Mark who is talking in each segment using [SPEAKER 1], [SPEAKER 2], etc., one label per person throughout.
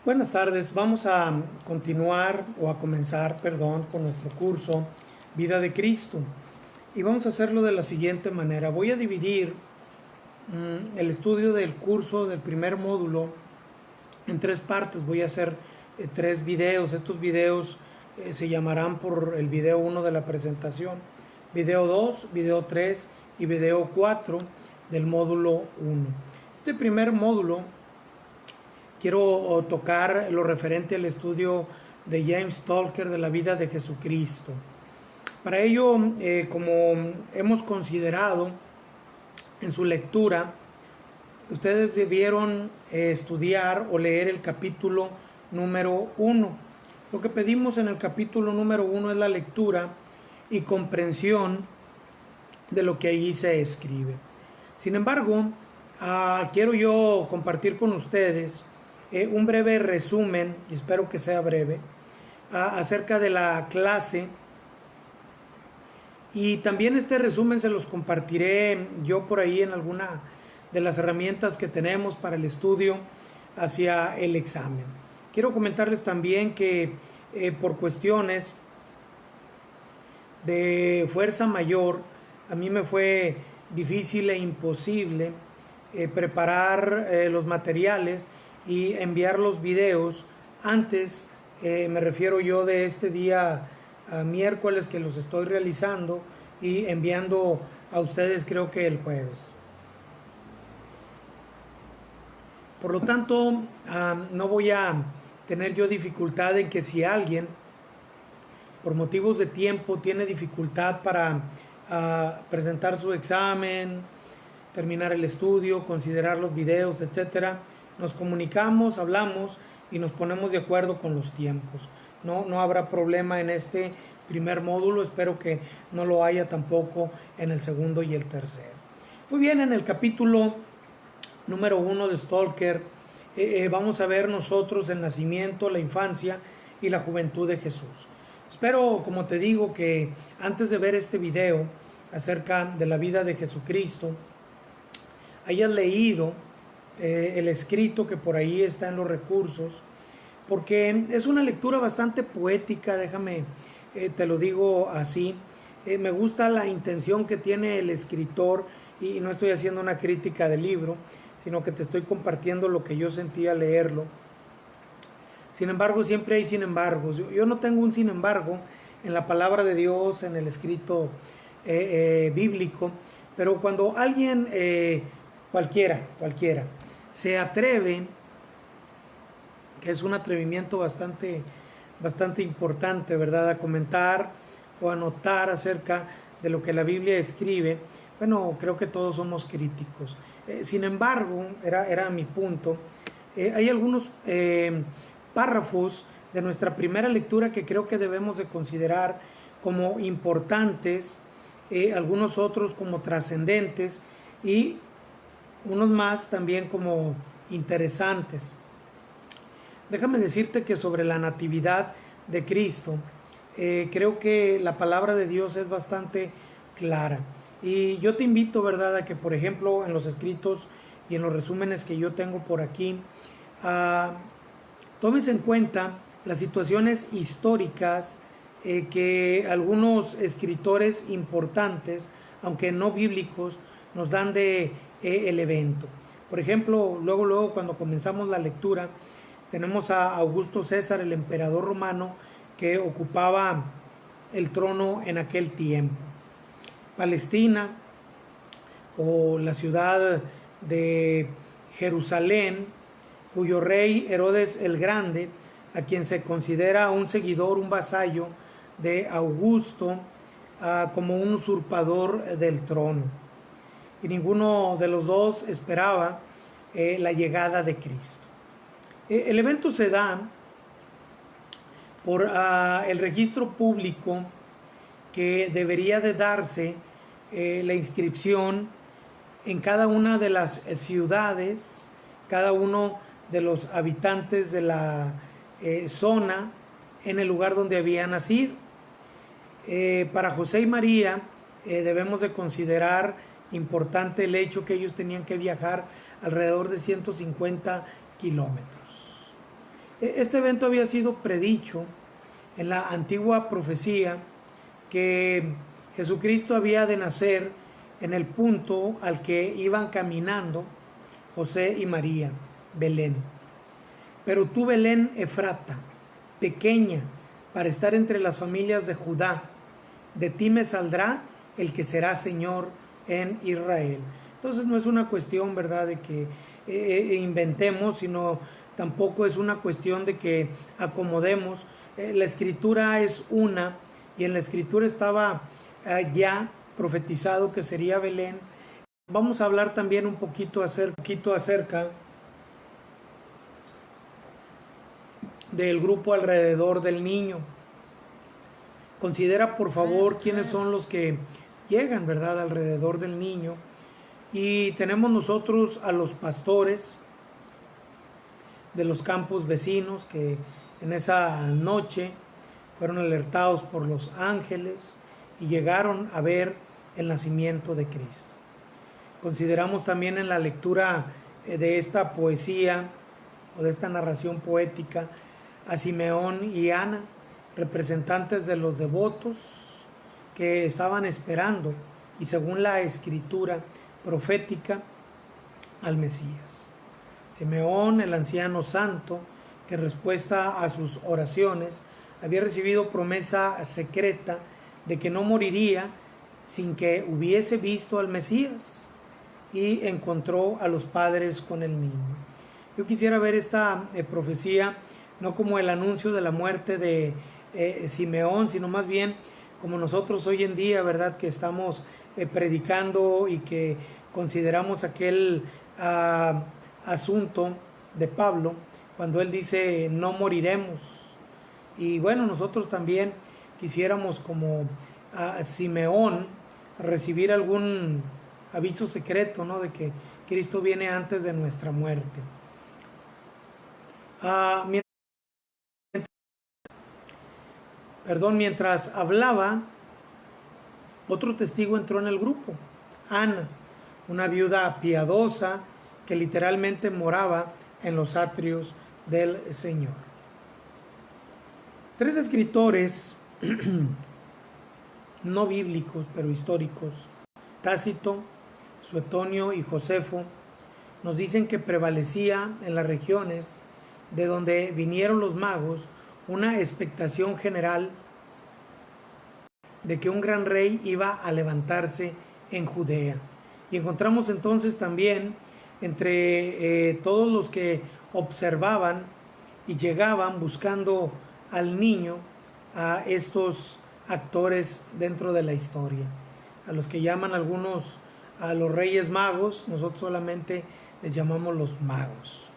[SPEAKER 1] Buenas tardes, vamos a continuar o a comenzar, perdón, con nuestro curso Vida de Cristo. Y vamos a hacerlo de la siguiente manera. Voy a dividir el estudio del curso del primer módulo en tres partes. Voy a hacer tres videos. Estos videos se llamarán por el video 1 de la presentación, video 2, video 3 y video 4 del módulo 1. Este primer módulo quiero tocar lo referente al estudio de James Stalker de la vida de Jesucristo. Para ello, como hemos considerado en su lectura, ustedes debieron estudiar o leer el capítulo número 1. Lo que pedimos en el capítulo número 1 es la lectura y comprensión de lo que allí se escribe. Sin embargo, quiero yo compartir con ustedes un breve resumen, y espero que sea breve, acerca de la clase, y también este resumen se los compartiré yo por ahí en alguna de las herramientas que tenemos para el estudio hacia el examen. Quiero comentarles también que por cuestiones de fuerza mayor, a mí me fue difícil e imposible preparar los materiales y enviar los videos antes, me refiero yo de este día miércoles que los estoy realizando y enviando a ustedes creo que el jueves. Por lo tanto, no voy a tener yo dificultad en que si alguien por motivos de tiempo tiene dificultad para presentar su examen, terminar el estudio, considerar los videos, etcétera, nos comunicamos, hablamos y nos ponemos de acuerdo con los tiempos. No habrá problema en este primer módulo, espero que no lo haya tampoco en el segundo y el tercero. Muy bien, en el capítulo número 1 de Stalker vamos a ver nosotros el nacimiento, la infancia y la juventud de Jesús. Espero, como te digo, que antes de ver este video acerca de la vida de Jesucristo, hayas leído el escrito que por ahí está en los recursos, porque es una lectura bastante poética, déjame, te lo digo así. Me gusta la intención que tiene el escritor y no estoy haciendo una crítica del libro, sino que te estoy compartiendo lo que yo sentía leerlo. Sin embargo, siempre hay sin embargos. Yo no tengo un sin embargo en la palabra de Dios, en el escrito bíblico, pero cuando alguien, cualquiera, se atreve, que es un atrevimiento bastante importante, ¿verdad?, a comentar o a notar acerca de lo que la Biblia escribe, bueno, creo que todos somos críticos. Sin embargo, era mi punto, hay algunos párrafos de nuestra primera lectura que creo que debemos de considerar como importantes, algunos otros como trascendentes y unos más también como interesantes. Déjame decirte que sobre la natividad de Cristo, creo que la palabra de Dios es bastante clara. Y yo te invito, ¿verdad?, a que, por ejemplo, en los escritos y en los resúmenes que yo tengo por aquí, tomes en cuenta las situaciones históricas que algunos escritores importantes, aunque no bíblicos, nos dan de el evento. Por ejemplo, luego cuando comenzamos la lectura, tenemos a Augusto César, el emperador romano, que ocupaba el trono en aquel tiempo. Palestina, o la ciudad de Jerusalén, cuyo rey Herodes el Grande, a quien se considera un seguidor, un vasallo de Augusto, como un usurpador del trono. Y ninguno de los dos esperaba la llegada de Cristo. El evento se da por el registro público que debería de darse, la inscripción en cada una de las ciudades, cada uno de los habitantes de la zona en el lugar donde había nacido. Para José y María debemos de considerar importante el hecho que ellos tenían que viajar alrededor de 150 kilómetros. Este evento había sido predicho en la antigua profecía, que Jesucristo había de nacer en el punto al que iban caminando José y María, Belén. Pero tú, Belén Efrata, pequeña para estar entre las familias de Judá, de ti me saldrá el que será Señor en Israel. Entonces no es una cuestión, ¿verdad?, de que inventemos, sino tampoco es una cuestión de que acomodemos. La escritura es una, y en la escritura estaba ya profetizado que sería Belén. Vamos a hablar también un poquito acerca del grupo alrededor del niño. Considera por favor quiénes son los que llegan, ¿verdad?, alrededor del niño. Y tenemos nosotros a los pastores de los campos vecinos, que en esa noche fueron alertados por los ángeles y llegaron a ver el nacimiento de Cristo. Consideramos también en la lectura de esta poesía o de esta narración poética a Simeón y Ana, representantes de los devotos que estaban esperando, y según la escritura profética, al Mesías. Simeón, el anciano santo, que en respuesta a sus oraciones había recibido promesa secreta de que no moriría sin que hubiese visto al Mesías, y encontró a los padres con el niño. Yo quisiera ver esta profecía no como el anuncio de la muerte de Simeón, sino más bien como nosotros hoy en día, ¿verdad?, que estamos predicando y que consideramos aquel asunto de Pablo cuando él dice no moriremos. Y bueno, nosotros también quisiéramos, como Simeón, recibir algún aviso secreto, ¿no?, de que Cristo viene antes de nuestra muerte. Mientras hablaba, otro testigo entró en el grupo, Ana, una viuda piadosa que literalmente moraba en los atrios del Señor. 3 escritores no bíblicos, pero históricos, Tácito, Suetonio y Josefo, nos dicen que prevalecía en las regiones de donde vinieron los magos una expectación general de que un gran rey iba a levantarse en Judea. Y encontramos entonces también entre todos los que observaban y llegaban buscando al niño a estos actores dentro de la historia, a los que llaman algunos a los reyes magos, nosotros solamente les llamamos los magos.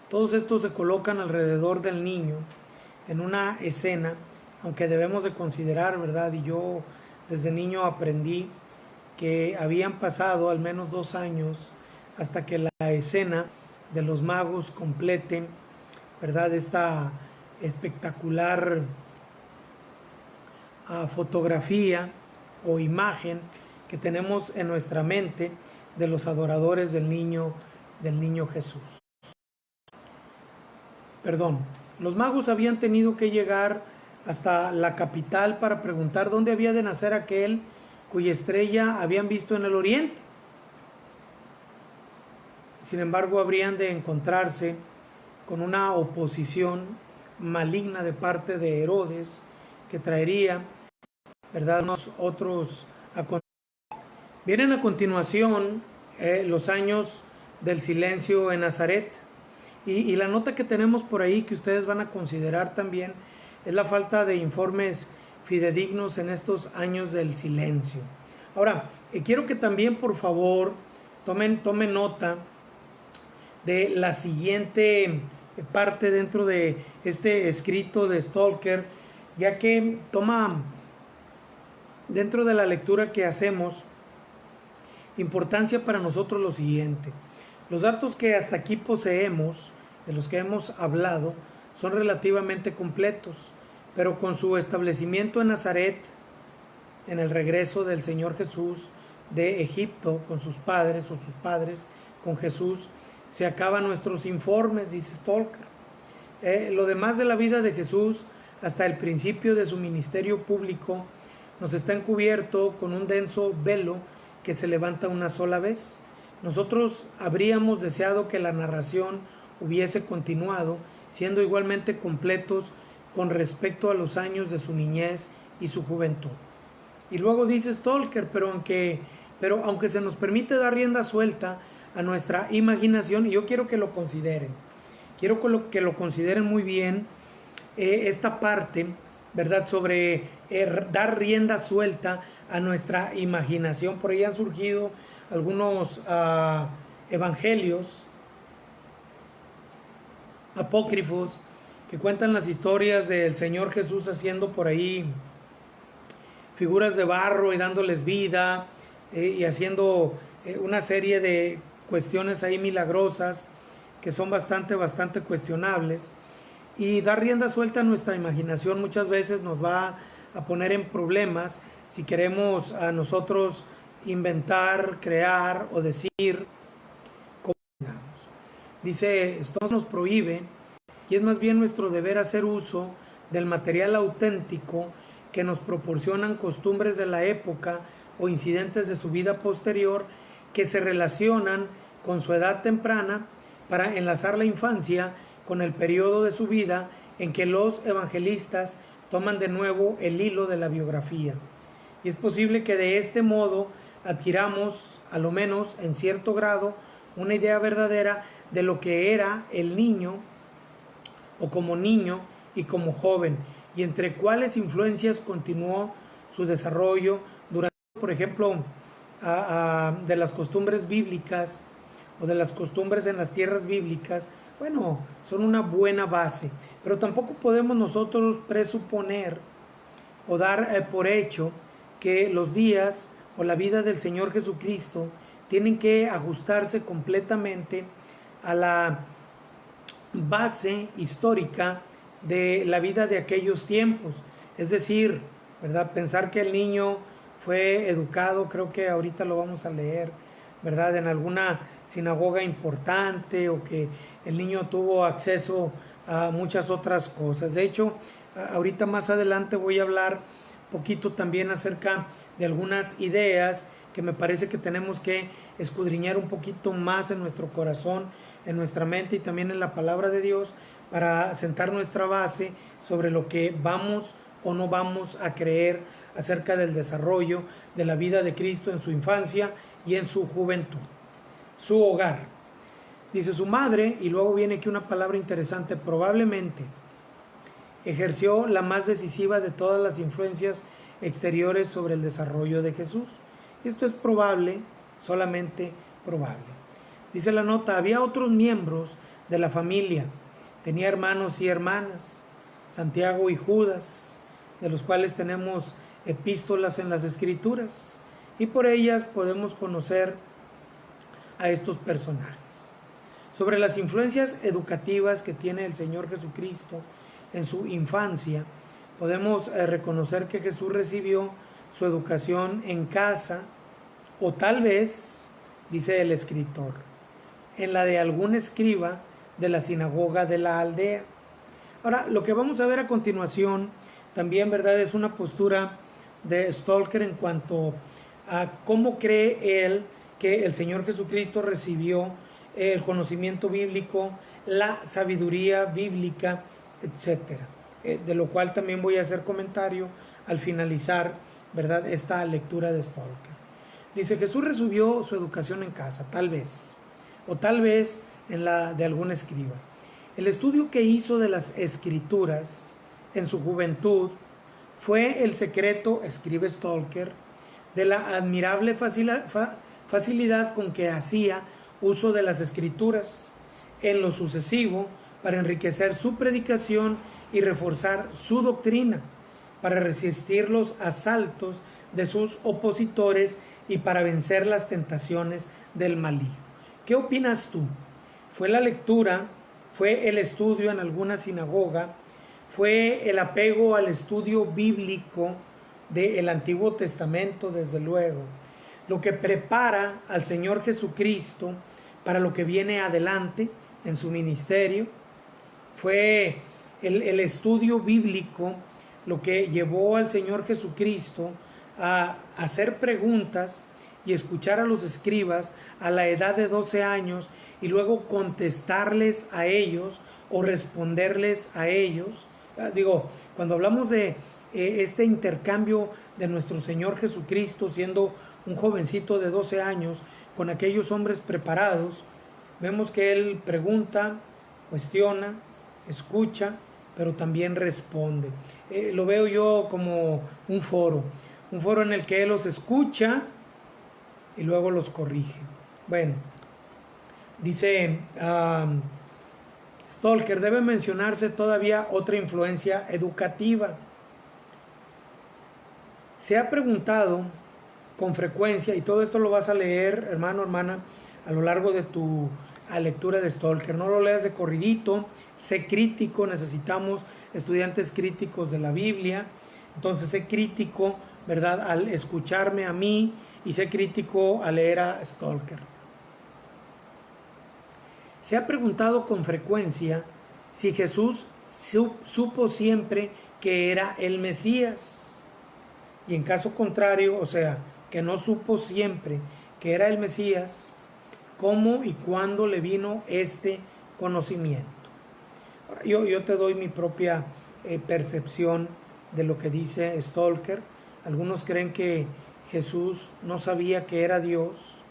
[SPEAKER 1] Todos estos se colocan alrededor del niño en una escena, aunque debemos de considerar, ¿verdad?, y yo desde niño aprendí que habían pasado al menos 2 años hasta que la escena de los magos completen, ¿verdad?, esta espectacular fotografía o imagen que tenemos en nuestra mente de los adoradores del niño Jesús. Los magos habían tenido que llegar hasta la capital para preguntar dónde había de nacer aquel cuya estrella habían visto en el oriente. Sin embargo, habrían de encontrarse con una oposición maligna de parte de Herodes, que traería, ¿verdad?, unos otros acontecimientos. Vienen a continuación los años del silencio en Nazaret, y la nota que tenemos por ahí que ustedes van a considerar también es la falta de informes fidedignos en estos años del silencio. Ahora, quiero que también por favor tomen nota de la siguiente parte dentro de este escrito de Stalker, ya que toma dentro de la lectura que hacemos importancia para nosotros lo siguiente. Los datos que hasta aquí poseemos, de los que hemos hablado, son relativamente completos, pero con su establecimiento en Nazaret, en el regreso del Señor Jesús de Egipto con sus padres, con Jesús, se acaban nuestros informes, dice Stalker. lo demás de la vida de Jesús, hasta el principio de su ministerio público, nos está encubierto con un denso velo que se levanta una sola vez. Nosotros habríamos deseado que la narración hubiese continuado, siendo igualmente completos con respecto a los años de su niñez y su juventud. Y luego dice Stalker, pero aunque se nos permite dar rienda suelta a nuestra imaginación, y yo quiero que lo consideren, que lo consideren muy bien, esta parte, ¿verdad?, sobre dar rienda suelta a nuestra imaginación. Por ahí han surgido algunos evangelios apócrifos que cuentan las historias del Señor Jesús haciendo por ahí figuras de barro y dándoles vida, y haciendo una serie de cuestiones ahí milagrosas que son bastante cuestionables. Y dar rienda suelta a nuestra imaginación muchas veces nos va a poner en problemas si queremos a nosotros inventar, crear o decir como digamos. Dice, esto nos prohíbe, y es más bien nuestro deber hacer uso del material auténtico que nos proporcionan costumbres de la época o incidentes de su vida posterior que se relacionan con su edad temprana, para enlazar la infancia con el periodo de su vida en que los evangelistas toman de nuevo el hilo de la biografía. Y es posible que de este modo adquiramos, a lo menos en cierto grado, una idea verdadera de lo que era el niño, o como niño y como joven, y entre cuáles influencias continuó su desarrollo durante, por ejemplo, de las costumbres bíblicas o de las costumbres en las tierras bíblicas. Bueno, son una buena base, pero tampoco podemos nosotros presuponer o dar por hecho que los días o la vida del Señor Jesucristo tienen que ajustarse completamente a la base histórica de la vida de aquellos tiempos. Es decir, ¿verdad?, pensar que el niño fue educado, creo que ahorita lo vamos a leer, ¿verdad?, en alguna sinagoga importante, o que el niño tuvo acceso a muchas otras cosas. De hecho, ahorita más adelante voy a hablar poquito también acerca de algunas ideas que me parece que tenemos que escudriñar un poquito más en nuestro corazón, en nuestra mente y también en la palabra de Dios, para sentar nuestra base sobre lo que vamos o no vamos a creer acerca del desarrollo de la vida de Cristo en su infancia y en su juventud. Su hogar. Dice su madre, y luego viene aquí una palabra interesante, probablemente ejerció la más decisiva de todas las influencias exteriores sobre el desarrollo de Jesús. Esto es probable, solamente probable. Dice la nota, había otros miembros de la familia, tenía hermanos y hermanas, Santiago y Judas, de los cuales tenemos epístolas en las Escrituras, y por ellas podemos conocer a estos personajes. Sobre las influencias educativas que tiene el Señor Jesucristo en su infancia, podemos reconocer que Jesús recibió su educación en casa, o tal vez, dice el escritor, en la de algún escriba de la sinagoga de la aldea. Ahora, lo que vamos a ver a continuación también, ¿verdad?, es una postura de Stalker en cuanto a cómo cree él que el Señor Jesucristo recibió el conocimiento bíblico, la sabiduría bíblica, etcétera. De lo cual también voy a hacer comentario al finalizar, ¿verdad?, esta lectura de Stalker. Dice, Jesús recibió su educación en casa, tal vez, o tal vez en la de algún escriba. El estudio que hizo de las Escrituras en su juventud fue el secreto, escribe Stalker, de la admirable facilidad con que hacía uso de las Escrituras en lo sucesivo para enriquecer su predicación y reforzar su doctrina, para resistir los asaltos de sus opositores y para vencer las tentaciones del maligno. ¿Qué opinas tú? ¿Fue la lectura? ¿Fue el estudio en alguna sinagoga? ¿Fue el apego al estudio bíblico del Antiguo Testamento, desde luego, lo que prepara al Señor Jesucristo para lo que viene adelante en su ministerio? Fue el estudio bíblico lo que llevó al Señor Jesucristo a hacer preguntas y escuchar a los escribas a la edad de 12 años y luego contestarles a ellos o responderles a ellos. Digo, cuando hablamos de este intercambio de nuestro Señor Jesucristo siendo un jovencito de 12 años con aquellos hombres preparados, vemos que Él pregunta, cuestiona, escucha, pero también responde. Lo veo yo como un foro en el que Él los escucha y luego los corrige. Bueno, dice Stalker, debe mencionarse todavía otra influencia educativa. Se ha preguntado con frecuencia, y todo esto lo vas a leer, hermano, hermana, a lo largo de tu lectura de Stalker. No lo leas de corridito, sé crítico, necesitamos estudiantes críticos de la Biblia. Entonces sé crítico, ¿verdad?, al escucharme a mí, y sé crítico al leer a Stalker. Se ha preguntado con frecuencia si Jesús supo siempre que era el Mesías, y en caso contrario, o sea, que no supo siempre que era el Mesías, ¿cómo y cuándo le vino este conocimiento? Ahora, yo te doy mi propia percepción de lo que dice Stalker. Algunos creen que Jesús no sabía que era Dios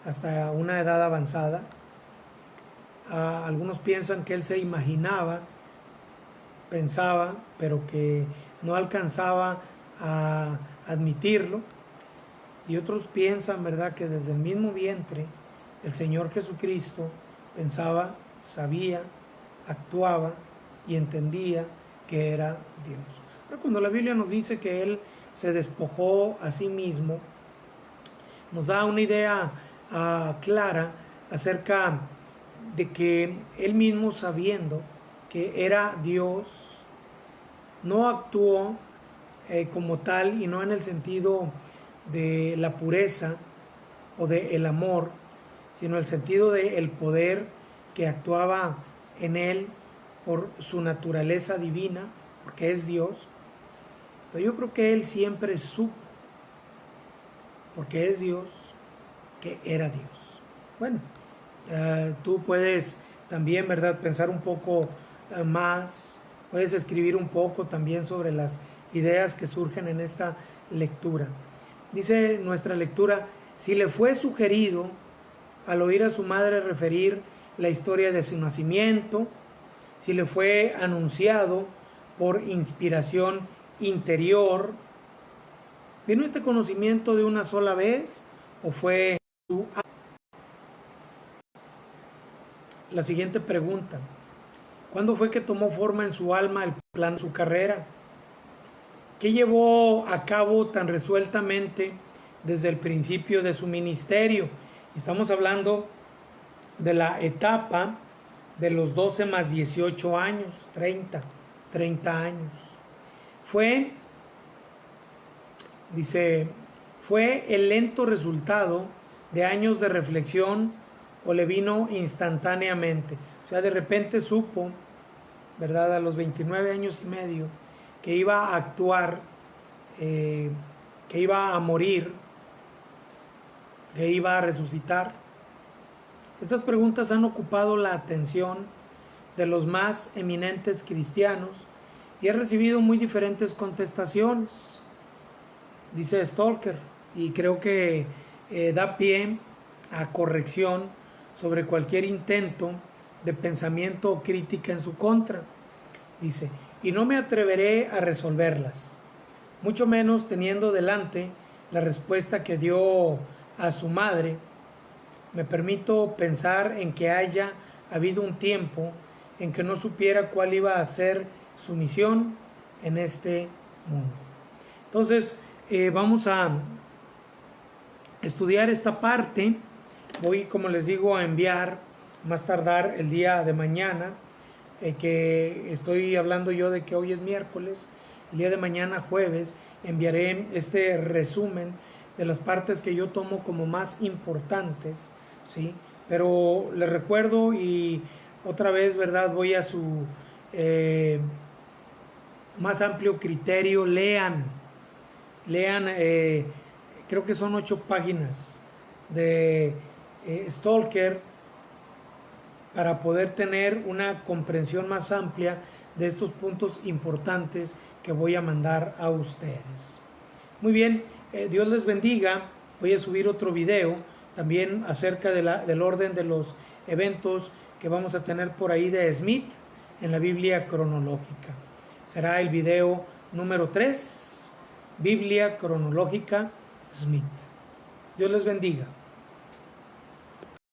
[SPEAKER 1] hasta una edad avanzada. Algunos piensan que él se imaginaba, pensaba, pero que no alcanzaba a admitirlo. Y otros piensan, ¿verdad?, que desde el mismo vientre el Señor Jesucristo pensaba, sabía, actuaba y entendía que era Dios. Ahora, cuando la Biblia nos dice que Él se despojó a sí mismo, nos da una idea clara acerca de que Él mismo, sabiendo que era Dios, no actuó como tal, y no en el sentido de la pureza o del amor, sino el sentido del poder que actuaba en Él por su naturaleza divina, porque es Dios. Pero yo creo que Él siempre supo, porque es Dios, que era Dios. Bueno, tú puedes también, ¿verdad?, pensar un poco más, puedes escribir un poco también sobre las ideas que surgen en esta lectura. Dice nuestra lectura: si le fue sugerido al oír a su madre referir la historia de su nacimiento, si le fue anunciado por inspiración interior, ¿vino este conocimiento de una sola vez o fue su... La siguiente pregunta: ¿cuándo fue que tomó forma en su alma el plan de su carrera? ¿Qué llevó a cabo tan resueltamente desde el principio de su ministerio? Estamos hablando de la etapa de los 12 más 18 años, 30 años. ¿Fue el lento resultado de años de reflexión o le vino instantáneamente? O sea, de repente supo, ¿verdad?, a los 29 años y medio, que iba a actuar, que iba a morir, que iba a resucitar. Estas preguntas han ocupado la atención de los más eminentes cristianos y he recibido muy diferentes contestaciones, dice Stalker, y creo que da pie a corrección sobre cualquier intento de pensamiento o crítica en su contra. Dice: y no me atreveré a resolverlas, mucho menos teniendo delante la respuesta que dio a su madre. Me permito pensar en que haya habido un tiempo en que no supiera cuál iba a ser su misión en este mundo. Entonces, vamos a estudiar esta parte. Voy, como les digo, a enviar más tardar el día de mañana, que estoy hablando yo de que hoy es miércoles, el día de mañana, jueves, enviaré este resumen de las partes que yo tomo como más importantes, ¿sí? Pero les recuerdo, y otra vez, ¿verdad?, voy a su más amplio criterio, lean, creo que son 8 páginas de Stalker para poder tener una comprensión más amplia de estos puntos importantes que voy a mandar a ustedes. Muy bien, Dios les bendiga. Voy a subir otro video también acerca del orden de los eventos que vamos a tener por ahí de Smith en la Biblia cronológica. Será el video número 3, Biblia cronológica Smith. Dios les bendiga.